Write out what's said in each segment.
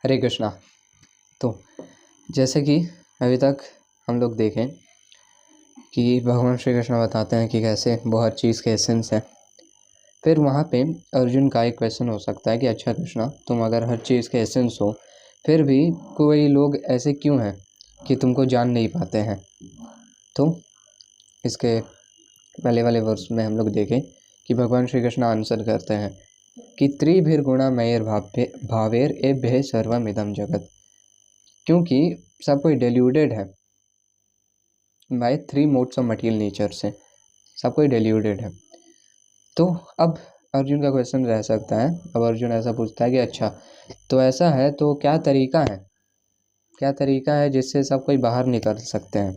हरे कृष्णा। तो जैसे कि अभी तक हम लोग देखें कि भगवान श्री कृष्ण बताते हैं कि कैसे वो हर चीज़ के एसेंस है। फिर वहाँ पे अर्जुन का एक क्वेश्चन हो सकता है कि अच्छा कृष्णा, तुम अगर हर चीज़ के एसेंस हो फिर भी कोई लोग ऐसे क्यों हैं कि तुमको जान नहीं पाते हैं। तो इसके पहले वाले वर्ष में हम लोग देखें कि भगवान श्री कृष्ण आंसर करते हैं कि त्रिभिर्गुणमयैर भावेर एभ्य सर्वमिदं जगत, क्योंकि सब कोई डेल्यूडेड है by 3 modes of material nature से, सब कोई डेल्यूडेड है। तो अब अर्जुन का क्वेश्चन रह सकता है, अब अर्जुन ऐसा पूछता है कि अच्छा तो ऐसा है तो क्या तरीका है जिससे सब कोई बाहर निकल सकते हैं।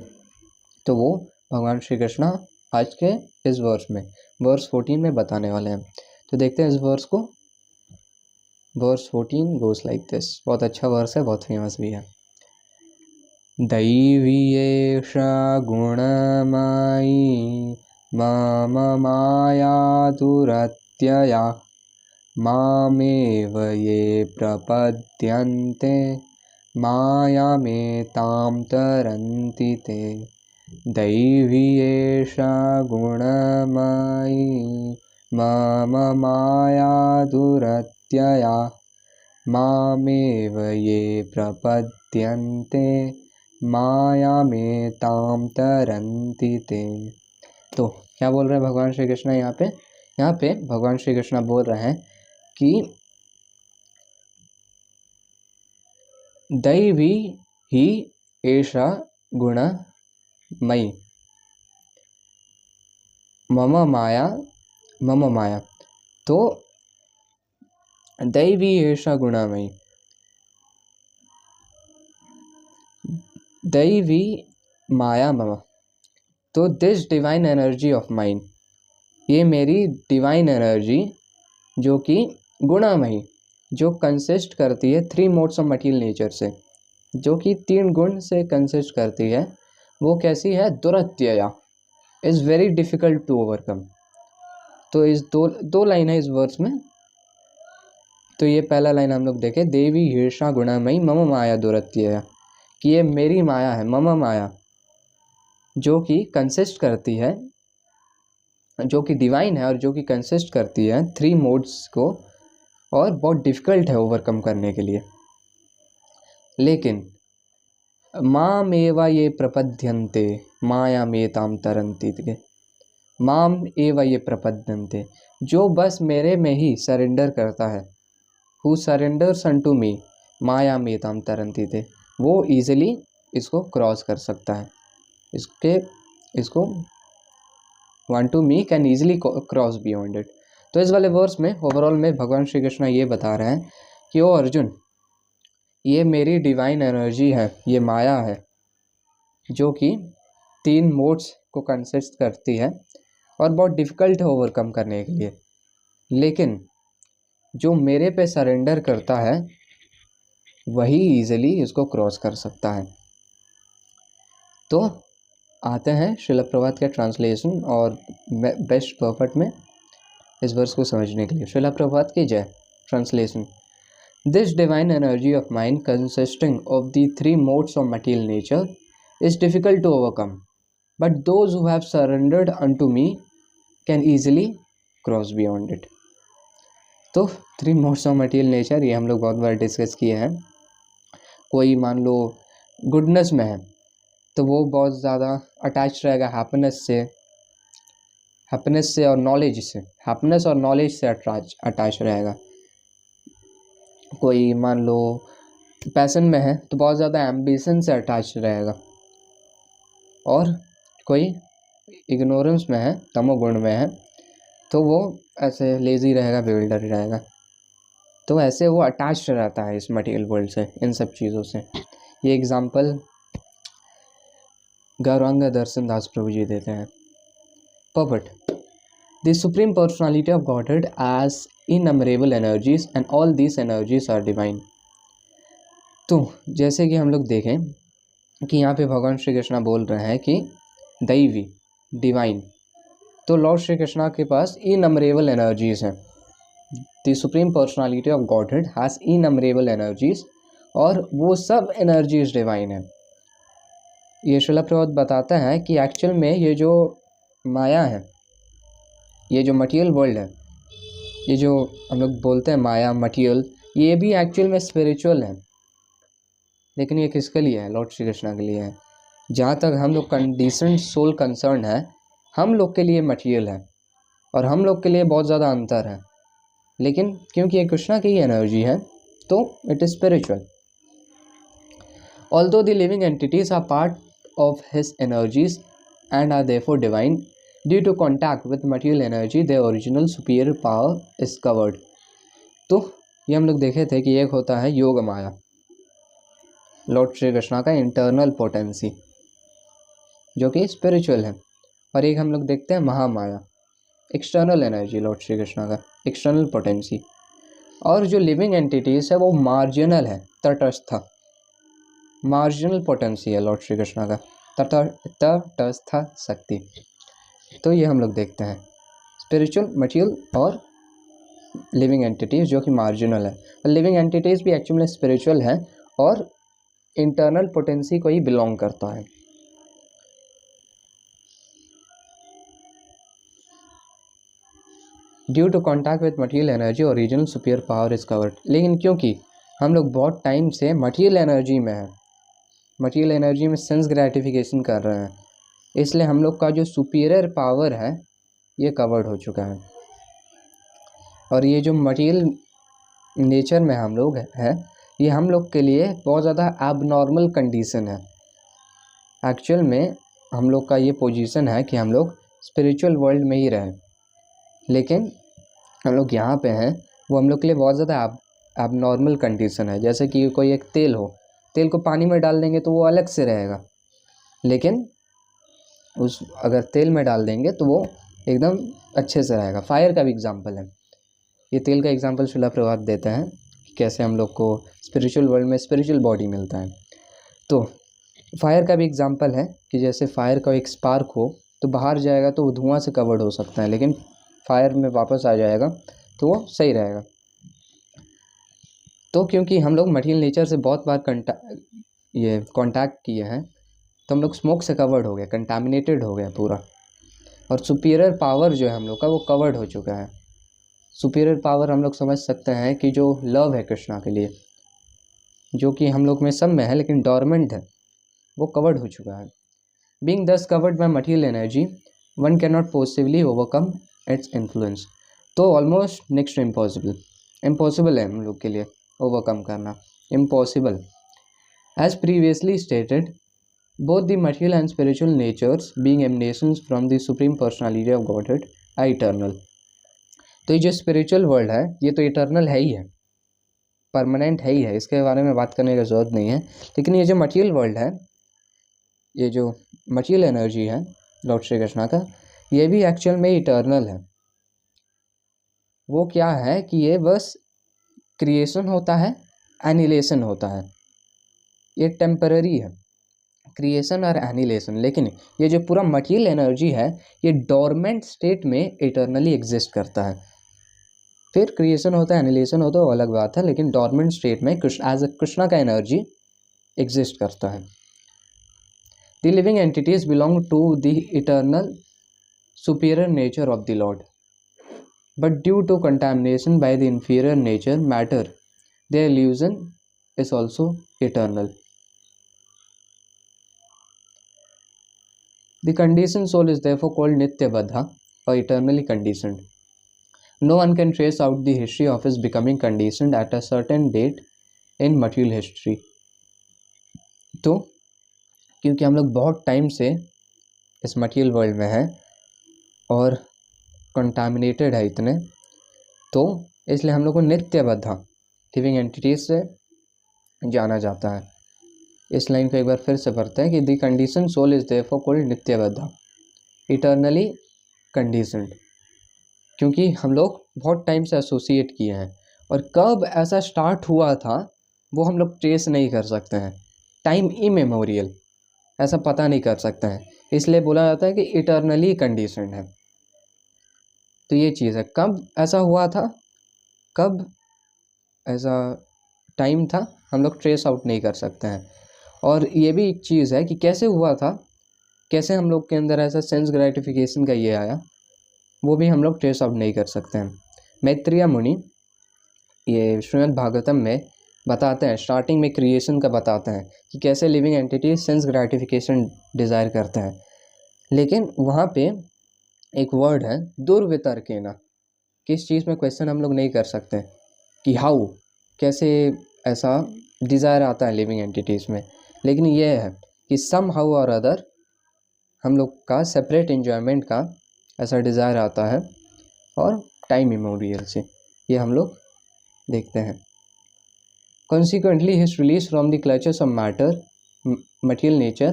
तो वो भगवान श्री कृष्ण आज के इस वर्स 14 में बताने वाले हैं। तो देखते हैं इस वर्स को। Verse 14 goes like this. बहुत अच्छा वर्स है, बहुत फेमस भी है। दैवी एषा गुणमयी मम माया दुरत्यया मामेव ये प्रपद्यन्ते मायामेतां तरन्ति ते। दैवी एषा गुणमयी मम माया दुरत्यया मामेव ये प्रपद्यन्ते मायामेतां तरन्ति ते। तो क्या बोल रहे हैं भगवान श्री कृष्ण यहाँ पे भगवान श्री कृष्ण बोल रहे हैं कि दैवी ही एषा गुणमयी मम माया। तो दैवी एषा गुणमयी, दैवी माया मम, तो this divine energy of mind, ये मेरी डिवाइन एनर्जी जो कि गुणमयी, जो कंसिस्ट करती है 3 मोड्स ऑफ मटीरियल नेचर से, जो कि 3 गुण से कंसिस्ट करती है, वो कैसी है। दुरत्यया, is very difficult to overcome. तो इस दो लाइन है इस वर्स में। तो ये पहला लाइन हम लोग देखें, देवी हीर्षा गुणमयी मम माया दुरत्यया, कि ये मेरी माया है, मम माया, जो कि कंसिस्ट करती है, जो कि डिवाइन है और जो कि कंसिस्ट करती है 3 मोड्स को, और बहुत डिफ़िकल्ट है ओवरकम करने के लिए। लेकिन माम एवा ये प्रपद्यन्ते मायामेतां तरन्ति ते। माम एवा ये प्रपद्यन्ते, जो बस मेरे में ही सरेंडर करता है, हु सरेंडर्स अनटू मी मायामेतां तरन्ति ते, वो ईजिली इसको क्रॉस कर सकता है। इसको one to me can easily cross beyond it. तो इस वाले वर्स में ओवरऑल में भगवान श्री कृष्ण ये बता रहे हैं कि ओ अर्जुन, ये मेरी डिवाइन एनर्जी है, ये माया है, जो कि 3 मोड्स को कंसिस्ट करती है और बहुत डिफ़िकल्ट है ओवरकम करने के लिए। लेकिन जो मेरे पे सरेंडर करता है वही ईजिली इसको क्रॉस कर सकता है। तो आते हैं श्रील प्रभात के ट्रांसलेशन और बेस्ट परफेक्ट में इस वर्स को समझने के लिए। श्रील प्रभात की जय। Translation. This divine energy of mind, consisting of the 3 modes of material nature, is difficult to overcome, but those who have surrendered unto me can easily cross beyond it. तो 3 modes of material nature ये हम लोग बहुत बार discuss किए हैं। कोई मान लो goodness में है तो वो बहुत ज़्यादा अटैच रहेगा हैप्पीनेस से और नॉलेज से, हैप्पीनेस और नॉलेज से अटैच रहेगा। कोई मान लो पैशन में है तो बहुत ज़्यादा एम्बिशन से अटैच रहेगा, और कोई इग्नोरेंस में है, तमोगुण में है, तो वो ऐसे लेज़ी रहेगा, बेविल्डर रहेगा। तो ऐसे वो अटैच रहता है इस मटेरियल वर्ल्ड से, इन सब चीज़ों से। ये एग्जांपल गौरांग दर्शन दास प्रभु जी देते हैं। पर्पट। The supreme personality of Godhead has innumerable energies and all these energies are divine. तो जैसे कि हम लोग देखें कि यहाँ पे भगवान श्री कृष्ण बोल रहे हैं कि दैवी, डिवाइन, तो लॉर्ड श्री कृष्ण के पास इनमरेबल एनर्जीज हैं। The supreme personality of godhead has innumerable energies और वो सब एनर्जीज डिवाइन है। ये श्रील प्रभुपाद बताते हैं कि एक्चुअल में ये जो माया है, ये जो मटेरियल वर्ल्ड है, ये जो हम लोग बोलते हैं माया मटेरियल, ये भी एक्चुअल में स्पिरिचुअल है। लेकिन ये किसके लिए है? लॉर्ड श्री कृष्णा के लिए है। जहाँ तक हम लोग कंडीशनड सोल कंसर्न है, हम लोग के लिए मटेरियल है और हम लोग के लिए बहुत ज़्यादा अंतर है। लेकिन क्योंकि ये कृष्णा की एनर्जी है तो it is spiritual. Although the living entities are part of his energies and are therefore divine, due to contact with material energy their original superior power is covered. तो ये हम लोग देखे थे कि एक होता है योग माया, लॉर्ड श्री कृष्णा का इंटरनल पोटेंसी जो कि स्पिरिचुअल है, और एक हम लोग देखते हैं Mahamaya, external energy, Lord Shri Krishna का एक्सटर्नल पोटेंसी। और जो लिविंग एंटिटीज है वो मार्जिनल है, तटस्थ, मार्जिनल पोटेंसी है लॉर्ड श्री कृष्णा का, तटस्थ शक्ति। तो ये हम लोग देखते हैं स्पिरिचुअल, मटेरियल और लिविंग एंटिटीज जो कि मार्जिनल है। लिविंग एंटिटीज भी एक्चुअली स्पिरिचुअल है और इंटरनल पोटेंसी को ही बिलोंग करता है। Due to contact with material energy original superior power is covered. लेकिन क्योंकि हम लोग बहुत टाइम से मटेरियल एनर्जी में है, मटेरियल एनर्जी में सेंस ग्रेटिफिकेशन कर रहे हैं, इसलिए हम लोग का जो सुपीरियर पावर है ये कवर्ड हो चुका है। और ये जो मटेरियल नेचर में हम लोग हैं, ये हम लोग के लिए बहुत ज़्यादा एबनॉर्मल कंडीशन है। एक्चुअल में हम लोग का ये पोजीशन है कि हम लोग स्पिरिचुअल वर्ल्ड में ही रहें, लेकिन हम लोग यहाँ पे हैं वो हम लोग के लिए बहुत ज़्यादा एबनॉर्मल कंडीशन है। जैसे कि कोई एक तेल हो, तेल को पानी में डाल देंगे तो वो अलग से रहेगा, लेकिन उस अगर तेल में डाल देंगे तो वो एकदम अच्छे से रहेगा। फायर का भी एग्जांपल है, ये तेल का एग्जांपल श्रील प्रभुपाद देते हैं कि कैसे हम लोग को स्पिरिचुअल वर्ल्ड में स्पिरिचुअल बॉडी मिलता है। तो फायर का भी एग्जांपल है कि जैसे फायर का एक स्पार्क हो तो बाहर जाएगा तो वो धुआं से कवर्ड हो सकता है, लेकिन फायर में वापस आ जाएगा तो वो सही रहेगा। तो क्योंकि हम लोग मटेरियल नेचर से बहुत बार कांटेक्ट किए हैं तो हम लोग स्मोक से कवर्ड हो गए, कंटामिनेटेड हो गया पूरा। और सुपीरियर पावर जो है हम लोग का वो कवर्ड हो चुका है। सुपीरियर पावर हम लोग समझ सकते हैं कि जो लव है कृष्णा के लिए, जो कि हम लोग में सब में है लेकिन डॉर्मेंट है, वो कवर्ड हो चुका है। Being thus covered by material energy one can not possibly overcome its influence. तो ऑलमोस्ट नेक्स्ट इम्पॉसिबल है हम लोग के लिए ओवरकम करना, impossible. As previously stated, both the material and spiritual natures being emanations from the supreme personality of Godhead are eternal। तो ये जो स्पिरिचुअल वर्ल्ड है ये तो इटर्नल है ही है, परमानेंट है ही है, इसके बारे में बात करने की ज़रूरत नहीं है। लेकिन ये जो मटेरियल वर्ल्ड है, ये जो मटेरियल एनर्जी है लॉर्ड श्री कृष्णा का, ये भी एक्चुअल में इटर्नल है। वो क्या है कि ये बस क्रिएशन होता है, एनिलेशन होता है, ये टेम्पररी है, क्रिएशन और एनिलेशन। लेकिन ये जो पूरा मटेरियल एनर्जी है ये डोरमेंट स्टेट में इटर्नली एग्जिस्ट करता है। फिर क्रिएशन होता है, एनिलेशन होता है, वो अलग बात है, लेकिन डोरमेंट स्टेट में एज ए कृष्णा का एनर्जी एग्जिस्ट करता है। The living entities belong to the eternal superior nature of the Lord, but due to contamination by the inferior nature matter their illusion is also eternal. The conditioned soul is therefore called Nitya Baddha or eternally conditioned. No one can trace out the history of his becoming conditioned at a certain date in material history. तो क्योंकि हम लोग बहुत time से इस material world में हैं और कंटामिनेटेड है इतने, तो इसलिए हम लोग को नित्य बद्धा लिविंग एंटिटीज से जाना जाता है। इस लाइन को एक बार फिर से पढ़ते हैं कि the condition soul is therefore called नित्यबद्धा, इटर्नली कंडीशनड। क्योंकि हम लोग बहुत टाइम से एसोसिएट किए हैं और कब ऐसा स्टार्ट हुआ था वो हम लोग ट्रेस नहीं कर सकते हैं, टाइम इमेमोरियल ऐसा पता नहीं कर सकते हैं, इसलिए बोला जाता है कि इटर्नली कंडीशनड है। तो ये चीज़ है, कब ऐसा हुआ था, कब ऐसा टाइम था हम लोग ट्रेस आउट नहीं कर सकते हैं। और ये भी एक चीज़ है कि कैसे हुआ था, कैसे हम लोग के अंदर ऐसा सेंस ग्रेटिफिकेशन का ये आया, वो भी हम लोग ट्रेस आउट नहीं कर सकते हैं। मैत्रेय मुनि ये श्रीमद् भागवतम में बताते हैं, स्टार्टिंग में क्रिएशन का बताते हैं कि कैसे living entity sense gratification desire करते हैं। लेकिन वहाँ पे एक वर्ड है दुर्वितर्केन, किस चीज़ में क्वेश्चन हम लोग नहीं कर सकते कि हाउ, कैसे ऐसा डिज़ायर आता है लिविंग एंटिटीज़ में। लेकिन ये है कि सम हाउ और अदर हम लोग का सेपरेट एन्जॉयमेंट का ऐसा डिज़ायर आता है, और टाइम इमोरियल से ये हम लोग देखते हैं। Consequently, his release from the clutches of material nature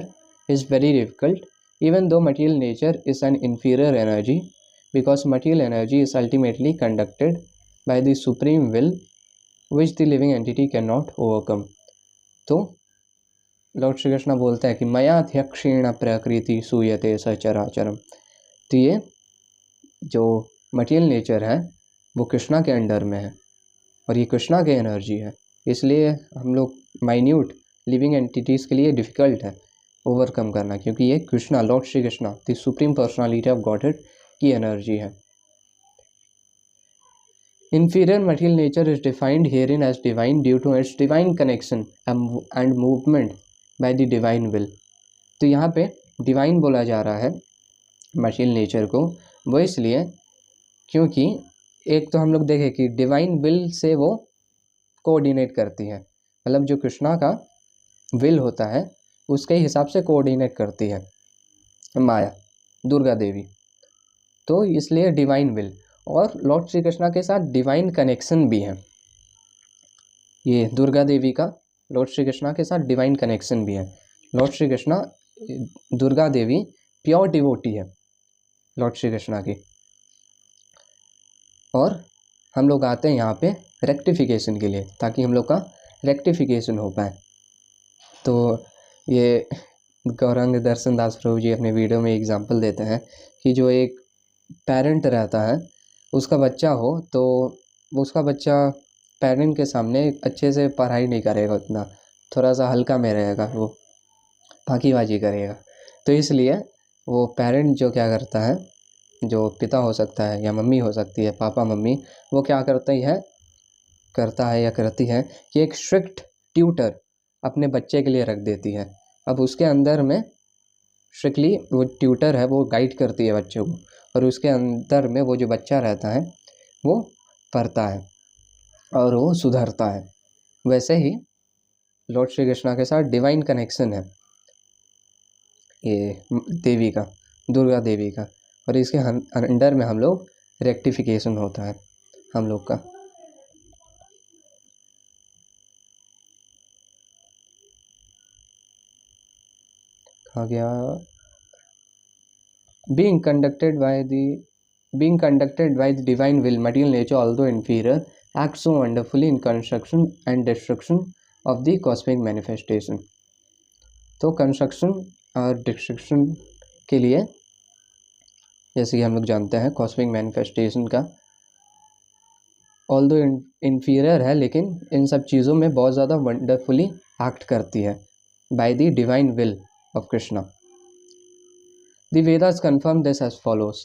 is very difficult, even though material nature is an inferior energy, because material energy is ultimately conducted by the supreme will, which the living entity cannot overcome. तो Lord Shri Krishna बोलते हैं कि मयाध्यक्षेण प्रकृति सूयते सचराचरम। तो ये जो material nature है वो कृष्णा के अंडर में है, और ये कृष्णा की एनर्जी है, इसलिए हम लोग माइन्यूट लिविंग एंटिटीज़ के लिए डिफ़िकल्ट है ओवरकम करना, क्योंकि ये Krishna, Lord Shri Krishna the supreme personality of godhead की एनर्जी है। Inferior material nature is defined herein as divine due to its divine connection and movement by the divine will. तो यहाँ पे डिवाइन बोला जा रहा है मटीरियल नेचर को, वो इसलिए क्योंकि एक तो हम लोग देखें कि डिवाइन विल से वो कोऑर्डिनेट करती है, मतलब जो कृष्णा का विल होता है उसके हिसाब से कोऑर्डिनेट करती है माया, दुर्गा देवी, तो इसलिए डिवाइन विल। और लॉर्ड श्री कृष्णा के साथ डिवाइन कनेक्शन भी है, ये दुर्गा देवी का लॉर्ड श्री कृष्णा के साथ डिवाइन कनेक्शन भी है। Lord Shri Krishna, Durga Devi pure devotee है लॉर्ड श्री कृष्णा की। और हम लोग आते हैं यहाँ पे रेक्टिफिकेशन के लिए, ताकि हम लोग का रेक्टिफिकेशन हो पाए। तो ये गौरांग दर्शन दास प्रभु जी अपने वीडियो में एग्जांपल देते हैं कि जो एक पेरेंट रहता है, उसका बच्चा हो तो उसका बच्चा पेरेंट के सामने अच्छे से पढ़ाई नहीं करेगा, उतना थोड़ा सा हल्का में रहेगा, वो फाकीबाजी करेगा। तो इसलिए वो पेरेंट जो क्या करता है, जो पिता हो सकता है या मम्मी हो सकती है, पापा मम्मी, वो क्या करता है या करती है कि एक स्ट्रिक्ट ट्यूटर अपने बच्चे के लिए रख देती है। अब उसके अंदर में स्ट्रिक्टली वो ट्यूटर है, वो गाइड करती है बच्चे को, और उसके अंदर में वो जो बच्चा रहता है वो पढ़ता है और वो सुधरता है। वैसे ही लॉर्ड श्री कृष्णा के साथ डिवाइन कनेक्शन है ये देवी का, दुर्गा देवी का, और इसके अंडर में हम लोग रेक्टिफिकेशन होता है हम लोग का। कहाँ गया? Being conducted by the divine will, material nature, although inferior, acts so wonderfully in construction and destruction of the cosmic manifestation. तो कंस्ट्रक्शन और डिस्ट्रक्शन के लिए, जैसे कि हम लोग जानते हैं कॉस्मिक मैनिफेस्टेशन का, ऑल्दो इन्फीरियर है, लेकिन इन सब चीज़ों में बहुत ज़्यादा वंडरफुली एक्ट करती है by the divine will of Krishna. The Vedas confirm this as follows: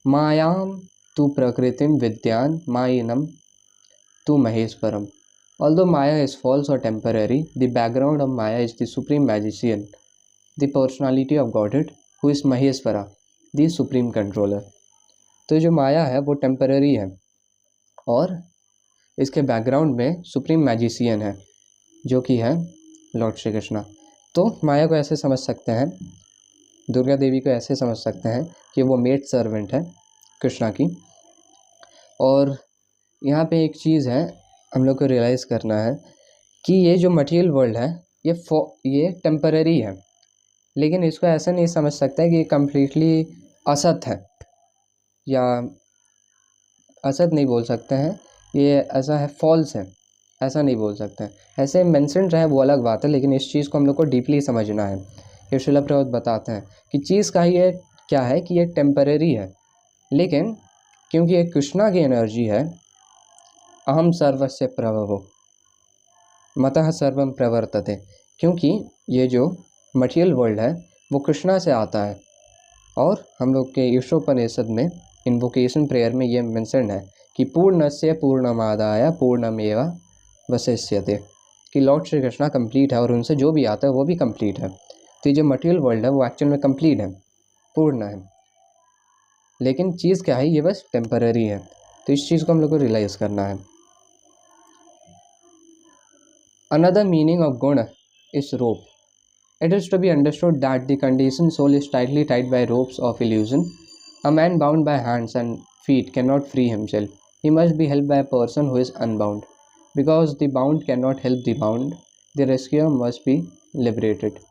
Mayam tu prakritim vidyan mayinam tu maheswaram. Although Maya is false or temporary, the background of Maya is the supreme magician, the personality of Godhead, who is Maheswara, the supreme controller. तो जो माया है वो temporary है, और इसके background में supreme magician है जो कि है लॉर्ड श्री कृष्णा। तो माया को ऐसे समझ सकते हैं, दुर्गा देवी को ऐसे समझ सकते हैं कि वो मेड सर्वेंट है कृष्णा की। और यहाँ पे एक चीज़ है हम लोग को रियलाइज़ करना है कि ये जो मटेरियल वर्ल्ड है ये टेम्पररी है, लेकिन इसको ऐसा नहीं समझ सकता है कि ये कम्प्लीटली असत है, या असत नहीं बोल सकते हैं, ये ऐसा है फॉल्स है, ऐसा नहीं बोल सकते हैं। ऐसे मेंशन रहे वो अलग बात है, लेकिन इस चीज़ को हम लोग को डीपली समझना है। ये श्रील प्रभुपाद बताते हैं कि चीज़ का ही ये क्या है कि ये टेम्पररी है, लेकिन क्योंकि ये कृष्णा की एनर्जी है, अहम सर्वस्य प्रभवो, मतः सर्वम प्रवर्तते, क्योंकि ये जो मटेरियल वर्ल्ड है वो कृष्णा से आता है। और हम लोग के ईशोपनिषद में इन्वोकेशन प्रेयर में ये मेंशन है कि पूर्णस्य पूर्णमादाय पूर्णमेव वशिष्यते, कि लॉर्ड श्री कृष्णा कंप्लीट है और उनसे जो भी आता है वो भी कंप्लीट है। तो ये जो मटेरियल वर्ल्ड है वो एक्चुअल में कंप्लीट है, पूर्ण है, लेकिन चीज़ क्या है, ये बस टेम्पररी है। तो इस चीज़ को हम लोग को रियलाइज़ करना है। अनदर मीनिंग ऑफ गुण is rope. It is to be understood that the conditioned soul is tightly tied by ropes of illusion. A man bound by hands and feet cannot free himself. He must be helped by a person who is unbound. Because the bound cannot help the bound, the rescuer must be liberated.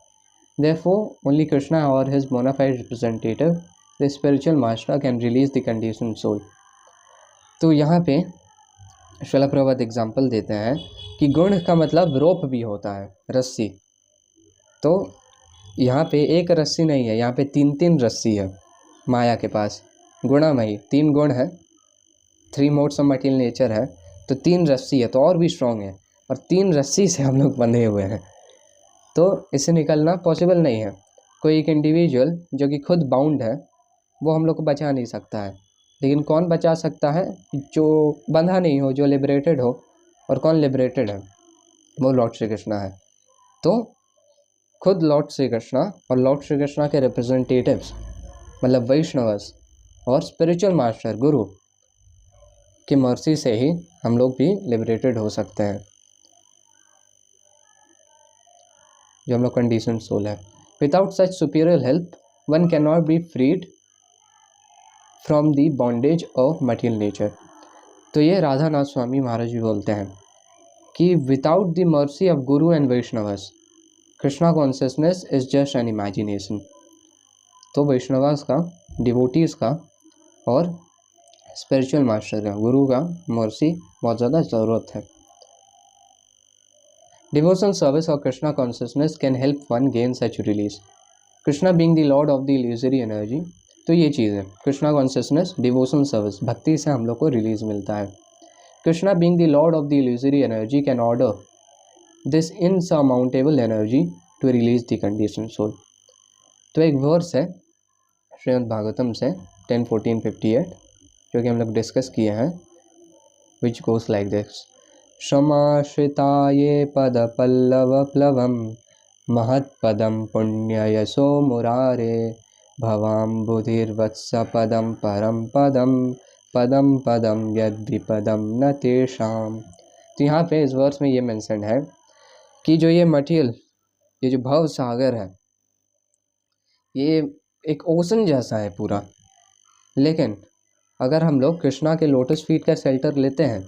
Therefore, only Krishna or his bona fide representative, the spiritual master, can release the conditioned soul. तो यहाँ पे Srila Prabhupada example देते हैं कि गुण का मतलब रोप भी होता है, रस्सी। तो यहाँ पे एक रस्सी नहीं है, यहाँ पे 3 रस्सी है माया के पास। गुणामयी 3 गुण है, 3 मोड्स ऑफ मटेरियल नेचर है, तो 3 रस्सी है, तो और भी स्ट्रॉन्ग है। और 3 रस्सी से हम लोग बंधे हुए हैं, तो इससे निकलना पॉसिबल नहीं है। कोई एक इंडिविजुअल जो कि खुद बाउंड है वो हम लोग को बचा नहीं सकता है, लेकिन कौन बचा सकता है, जो बंधा नहीं हो, जो लिबरेटेड हो। और कौन लिबरेटेड है, वो लॉर्ड श्री कृष्णा है। तो खुद लॉर्ड श्री कृष्णा और लॉर्ड श्री कृष्णा के रिप्रेजेंटेटिव्स मतलब वैष्णवस और स्पिरिचुअल मास्टर गुरु की मर्सी से ही हम लोग भी लिबरेटेड हो सकते हैं, जो हम लोग कंडीशन सोल है। Without such superior help one can not be freed from the bondage of material nature. तो ये राधानाथ स्वामी महाराज जी बोलते हैं कि without the mercy of guru and Vaishnavas, Krishna consciousness is just an imagination. तो वैष्णवास का, डिवोटीज़ का और स्पिरिचुअल मास्टर का, गुरु का मर्सी बहुत ज़्यादा ज़रूरत है। डिवोशनल सर्विस और Krishna consciousness can help one gain such release. Krishna being the lord of the illusory energy, तो ये चीज़ है कृष्णा कॉन्शियसनेस, डिवोशनल सर्विस, भक्ति से हम लोग को रिलीज मिलता है। Krishna being the lord of the illusory energy can order this insurmountable energy to release the condition soul. तो एक वर्स है श्रीमद् भागवतम से 10:14-58 जो कि हम लोग डिस्कस किए हैं, विच गोस लाइक दिस। समाश्रिताये पद पल्लव प्लवम महत्पदम पुण्ययशो मुरारे भवाम्बुधिर्वत्स पदम परम पदम पदम पदम यद्विपदम न तेषाम। तो यहाँ पे इस वर्स में ये मेंशन है कि जो ये मटेरियल, ये जो भव सागर है, ये एक ओशन जैसा है पूरा। लेकिन अगर हम लोग कृष्णा के लोटस फीट का शेल्टर लेते हैं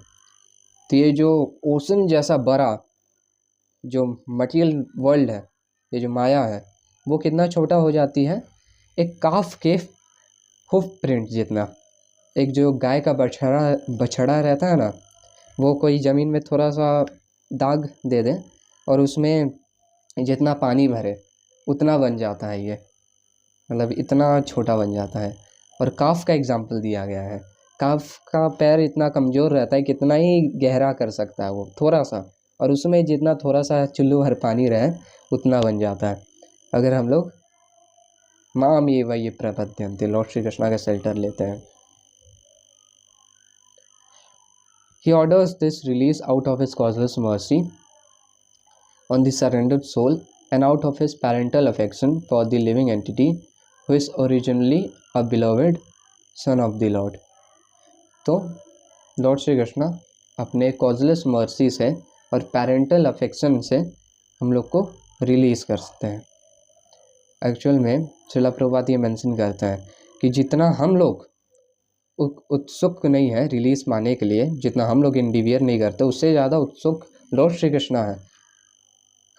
तो ये जो ओशन जैसा बड़ा जो मटेरियल वर्ल्ड है, ये जो माया है, वो कितना छोटा हो जाती है, एक काफ के हुफ प्रिंट जितना। एक जो गाय का बछड़ा रहता है ना, वो कोई ज़मीन में थोड़ा सा दाग दे दे और उसमें जितना पानी भरे उतना बन जाता है, ये मतलब इतना छोटा बन जाता है। और काफ का एग्जाम्पल दिया गया है, काफ का पैर इतना कमज़ोर रहता है, कितना ही गहरा कर सकता है वो, थोड़ा सा, और उसमें जितना थोड़ा सा चुल्लू भर पानी रहे उतना बन जाता है। अगर हम लोग माम ये वही प्रपद्यन्ते, लॉर्ड श्री कृष्णा का शेल्टर लेते हैं। He orders this release out of his causeless mercy on the surrendered soul and out of his parental affection for the living entity who is originally a beloved son of the Lord. तो Lord Shri Krishna अपने causeless mercy से और parental affection से हम लोग को release कर सकते हैं। एक्चुअल में श्रील प्रभुपाद ये मेंशन करते हैं कि जितना हम लोग उत्सुक नहीं है रिलीज पाने के लिए, जितना हम लोग इंडिवियर नहीं करते, उससे ज़्यादा उत्सुक लॉर्ड श्री कृष्णा है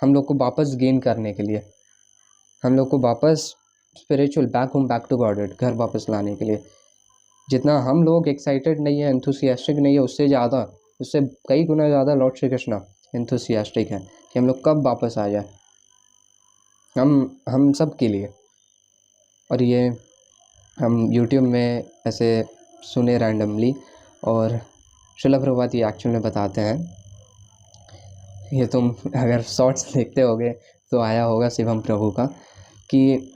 हम लोग को वापस गेन करने के लिए, हम लोग को वापस spiritual back home, back to Godhead, घर वापस लाने के लिए। जितना हम लोग एक्साइटेड नहीं है, एंथुसियास्टिक नहीं है, उससे ज़्यादा, उससे कई गुना ज़्यादा लॉर्ड श्री कृष्णा एंथुसियास्टिक है कि हम लोग कब वापस आ जाए, हम सब के लिए। और ये हम यूट्यूब में ऐसे सुने रैंडमली, और श्रील प्रभुपाद ये एक्चुअल में बताते हैं ये तुम अगर शॉर्ट्स देखते होगे तो आया होगा शिवम प्रभु का, कि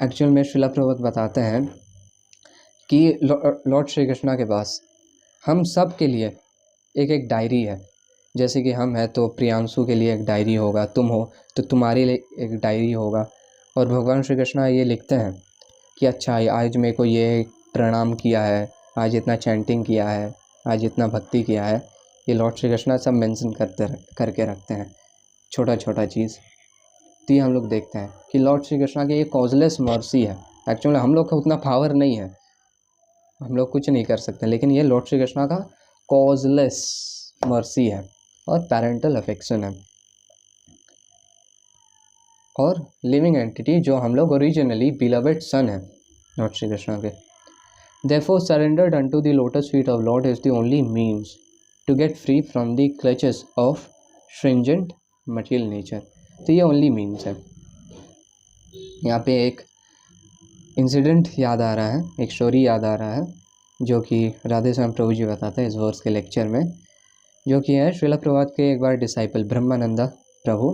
एक्चुअल में श्रीला प्रभुपाद बताते हैं कि लॉर्ड श्री कृष्णा के पास हम सब के लिए एक एक डायरी है। जैसे कि हम हैं तो प्रियांशु के लिए एक डायरी होगा, तुम हो तो तुम्हारे लिए एक डायरी होगा। और भगवान श्री कृष्णा ये लिखते हैं कि अच्छा आज मेरे को ये प्रणाम किया है, आज इतना चैंटिंग किया है, आज इतना भक्ति किया है। ये लॉर्ड श्री कृष्णा सब मेंशन करके रखते हैं, छोटा छोटा चीज़। तो ये हम लोग देखते हैं कि लॉर्ड श्री कृष्णा की ये कॉजलेस मर्सी है। एक्चुअली हम लोग का उतना पावर नहीं है, हम लोग कुछ नहीं कर सकते, लेकिन ये लॉर्ड श्री कृष्णा का कॉजलेस मर्सी है और पैरेंटल अफेक्शन है और लिविंग एंटिटी, जो हम लोग ओरिजिनली बिलवेड सन है लॉर्ड श्री कृष्णा के। Therefore, surrendered unto the lotus feet of Lord is the only means to get free from the clutches of stringent material nature. तो ये only means है। यहाँ पे एक इंसिडेंट याद आ रहा है, एक स्टोरी याद आ रहा है, जो कि राधे श्याम प्रभु जी बताते हैं इस वर्ष के लेक्चर में, जो कि है श्रीला प्रभुपाद के एक बार डिसाइपल ब्रह्मानंदा प्रभु।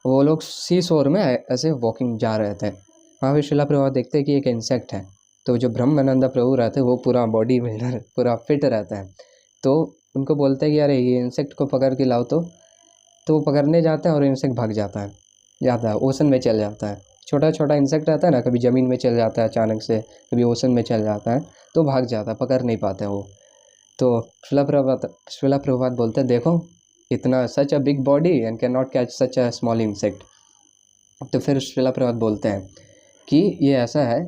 वो लोग सी शोर में ऐसे वॉकिंग जा रहे थे। वहाँ पे श्रीला प्रभुपाद देखते हैं कि एक इंसेक्ट है। तो जो ब्रह्मानंदा प्रभु रहते हैं वो पूरा बॉडी बिल्डर, पूरा फिट रहता है। तो उनको बोलते हैं कि अरे ये इंसेक्ट को पकड़ के लाओ। तो वो पकड़ने जाते हैं और इंसेक्ट भाग जाता है ओशन में चल जाता है। छोटा छोटा इंसेक्ट रहता है ना, कभी ज़मीन में चल जाता है अचानक से, कभी ओशन में चल जाता है, तो भाग जाता है, पकड़ नहीं पाते वो। तो श्रीला प्रभुपाद बोलते हैं देखो इतना such a big body and can not catch such a small insect. तो फिर श्रीला प्रभुपाद बोलते हैं कि ये ऐसा है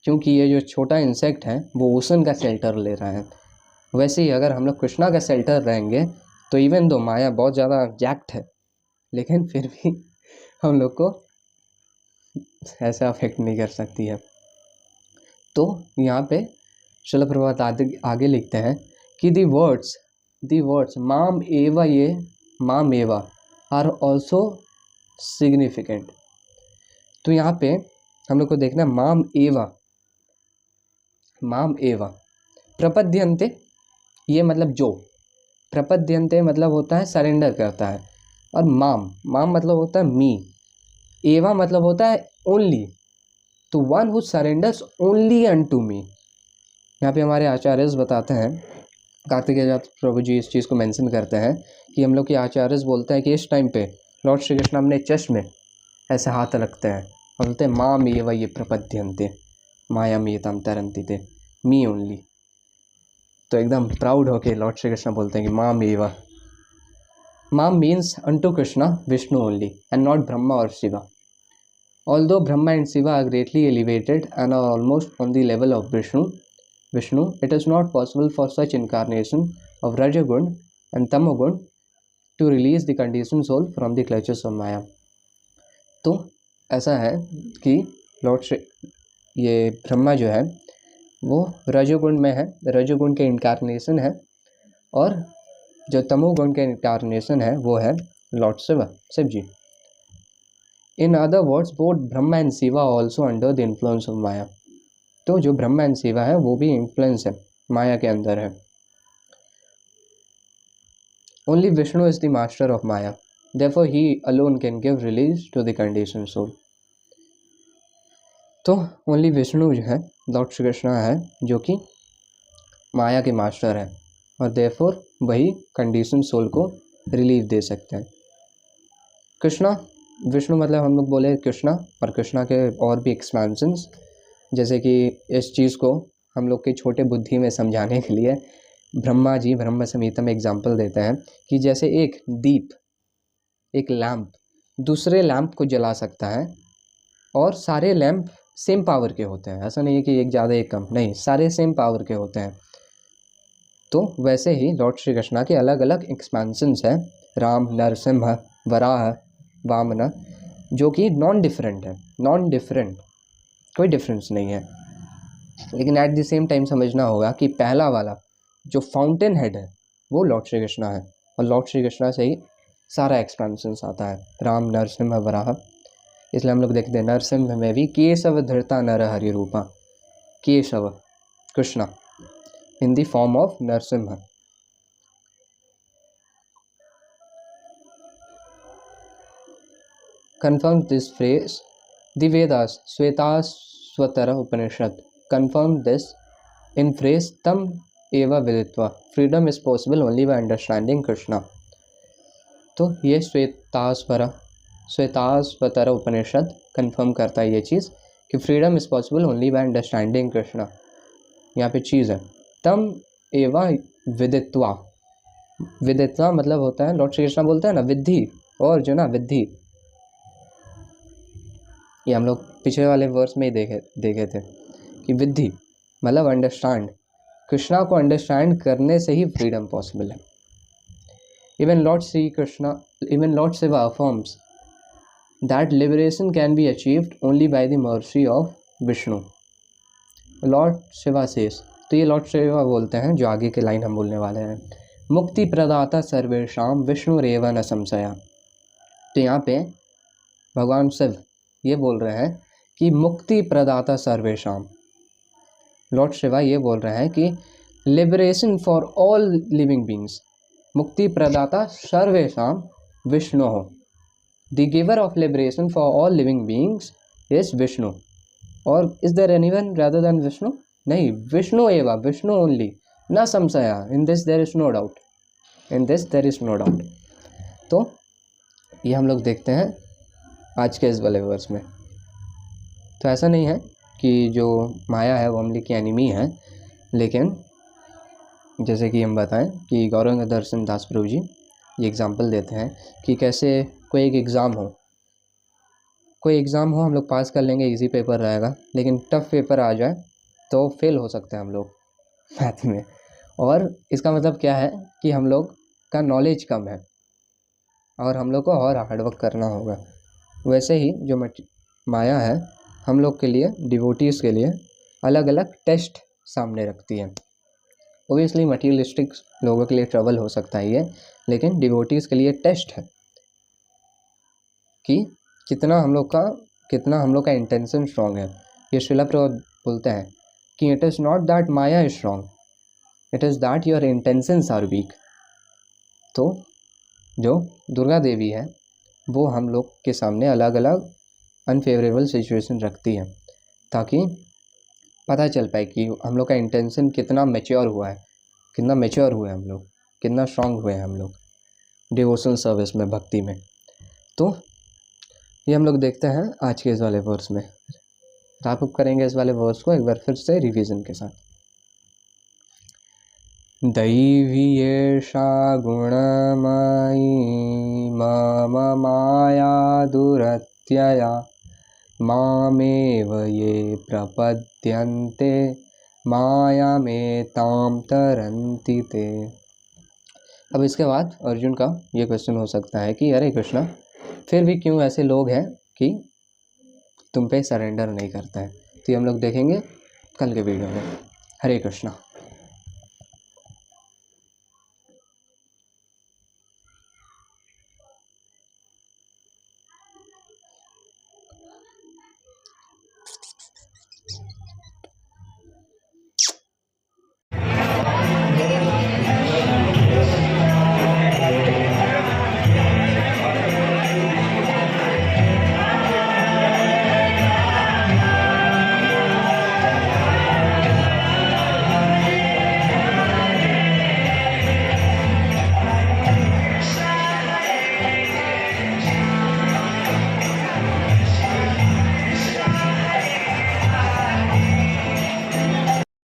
क्योंकि ये जो छोटा इंसेक्ट है वो ओशन का शेल्टर ले रहा है। वैसे ही अगर हम लोग कृष्णा का शेल्टर रहेंगे तो इवन दो माया बहुत ज़्यादा जैक्ट है, लेकिन फिर भी हम लोग को ऐसा अफेक्ट नहीं कर सकती है। तो यहाँ पे श्रील प्रभुपाद आगे लिखते हैं कि दी वर्ड्स माम एवा ये माम एवा आर ऑल्सो सिग्निफिकेंट। तो यहाँ पे हम लोग को देखना माम एवा प्रपद्यन्ते, ये मतलब जो, प्रपद्यन्ते मतलब होता है सरेंडर करता है, और माम मतलब होता है मी, एवा मतलब होता है ओनली, तो one who surrenders only unto me. यहाँ पे हमारे आचार्यस बताते हैं, कार्तिकेय प्रभु जी इस चीज़ को मेंशन करते हैं कि हम लोग के आचार्यस बोलते हैं कि इस टाइम पे लॉर्ड श्री कृष्ण अपने चेस्ट में ऐसे हाथ रखते हैं और बोलते हैं माम एवा ये प्रपद्यन्ते माया मीयताम तरन्ति ते, मी ओनली। तो एकदम प्राउड होके लॉर्ड श्री कृष्ण बोलते हैं कि माम एवा। माम means unto Krishna Vishnu only and not Brahma और Shiva. Although Brahma and Shiva are greatly elevated and are almost on the level of Vishnu, it is not possible for such incarnation of Rajagun and Tamagun to release the conditioned soul from the clutches of Maya. तो ऐसा है कि Lord Shri ये ब्रह्मा जो है वो रजोगुण में है, रजोगुण के इनकारनेशन है, और जो तमोगुण के इनकारनेशन है वो है Lord Shiv ji. In other words, both Brahma and Shiva are also under the influence of Maya. तो जो ब्रह्मा एंड शिवा है वो भी इन्फ्लुएंस है, माया के अंदर है। Only Vishnu is the master of Maya. Therefore, he alone can give release to the conditioned soul. तो ओनली विष्णु जो है लॉर्ड श्री कृष्ण है जो कि माया के मास्टर है, और देयरफॉर वही कंडीशन सोल को रिलीफ दे सकते हैं। कृष्णा विष्णु मतलब हम लोग बोले कृष्णा, और कृष्णा के और भी एक्सपेंशंस, जैसे कि इस चीज़ को हम लोग के छोटे बुद्धि में समझाने के लिए ब्रह्मा जी ब्रह्म संहिता में एग्जाम्पल देते हैं कि जैसे एक दीप, एक लैम्प दूसरे लैम्प को जला सकता है, और सारे लैम्प सेम पावर के होते हैं, ऐसा नहीं है कि एक ज़्यादा एक कम, नहीं, सारे सेम पावर के होते हैं। तो वैसे ही लॉर्ड श्री कृष्णा के अलग अलग एक्सपेंशंस हैं, राम, नरसिंह, वराह, वामन, जो कि नॉन डिफरेंट, कोई डिफरेंस नहीं है। लेकिन एट द सेम टाइम समझना होगा कि पहला वाला जो फाउंटेन हेड है वो लॉर्ड श्री कृष्णा है, और लॉर्ड श्री कृष्णा से ही सारा एक्सपेंशंस आता है, राम, नरसिंह, वराह। इसलिए हम लोग देखते हैं नरसिंह में भी केशव धृता नर हरि रूपा, Keshava Krishna in the form of Narasimha. confirms this phrase. The Vedas, Svetasvatara Upanishad, confirm this in phrase tam eva viditva. Freedom is possible only by understanding Krishna. तो ये श्वेताश्वतर उपनिषद कंफर्म करता है ये चीज़ कि freedom is possible only by understanding Krishna. यहाँ पे चीज़ है तम एवा विदित्वा। विदित्वा मतलब होता है, लॉर्ड श्री कृष्णा बोलते हैं ना विद्धि और जो ना विद्धि, ये हम लोग पिछले वाले वर्स में ही देखे थे कि विद्धि मतलब अंडरस्टैंड। कृष्णा को अंडरस्टैंड करने से ही फ्रीडम पॉसिबल है। Even Lord Shiva affirms that liberation can be achieved only by the mercy of Vishnu. Lord Shiva says, तो ये लॉर्ड शिवा बोलते हैं, जो आगे के लाइन हम बोलने वाले हैं, मुक्ति प्रदाता सर्वेशाम विष्णु रेव न संशया। तो यहाँ पे भगवान शिव ये बोल रहे हैं कि मुक्ति प्रदाता सर्वेशाम। लॉर्ड शिवा ये बोल रहे हैं कि liberation for all living beings, मुक्ति प्रदाता सर्वेशाम विष्णु हो। The giver of liberation for all living beings is Vishnu. और is there anyone rather than Vishnu? नहीं, विष्णु एवा, विष्णु ओनली, न संशया। In this there is no doubt, in this there is no doubt. तो ये हम लोग देखते हैं आज के इस वाले वर्स में। तो ऐसा नहीं है कि जो माया है वो हम लोग की एनिमी है, लेकिन जैसे कि हम बताएं कि गौरंग दर्शन दास प्रभु जी ये एग्जांपल देते हैं कि कैसे कोई एक एग्ज़ाम हो, हम लोग पास कर लेंगे, इजी पेपर रहेगा, लेकिन टफ पेपर आ जाए तो फेल हो सकते हैं हम लोग मैथ में। और इसका मतलब क्या है कि हम लोग का नॉलेज कम है और हम लोग को और हार्डवर्क करना होगा। वैसे ही जो माया है हम लोग के लिए, डिवोटीज़ के लिए अलग अलग टेस्ट सामने रखती है। ओबियसली मटीरियलिस्टिक लोगों के लिए ट्रबल हो सकता है ये, लेकिन डिवोटीज़ के लिए टेस्ट है कि कितना हम लोग का इंटेंशन स्ट्रॉन्ग है। ये श्रीला प्रभुपाद बोलते हैं कि it is not that maya is strong, it is that your intentions are weak. तो जो दुर्गा देवी है वो हम लोग के सामने अलग अलग अनफेवरेबल सिचुएशन रखती है ताकि पता चल पाए कि हम लोग का इंटेंशन कितना मैच्योर हुआ है, हम लोग कितना स्ट्रांग हुए हैं हम लोग डिवोशनल सर्विस में, भक्ति में। तो ये हम लोग देखते हैं आज के इस वाले वर्स में। रैप अप करेंगे इस वाले वर्स को एक बार फिर से रिवीजन के साथ। दैवीयेषा गुणमयी मम माया दुरत्यया मामेव ये प्रपद्यन्ते मायामेतां तरन्ति ते। अब इसके बाद अर्जुन का ये क्वेश्चन हो सकता है कि अरे कृष्णा, फिर भी क्यों ऐसे लोग हैं कि तुम पे सरेंडर नहीं करते हैं। तो ये हम लोग देखेंगे कल के वीडियो में। हरे कृष्णा।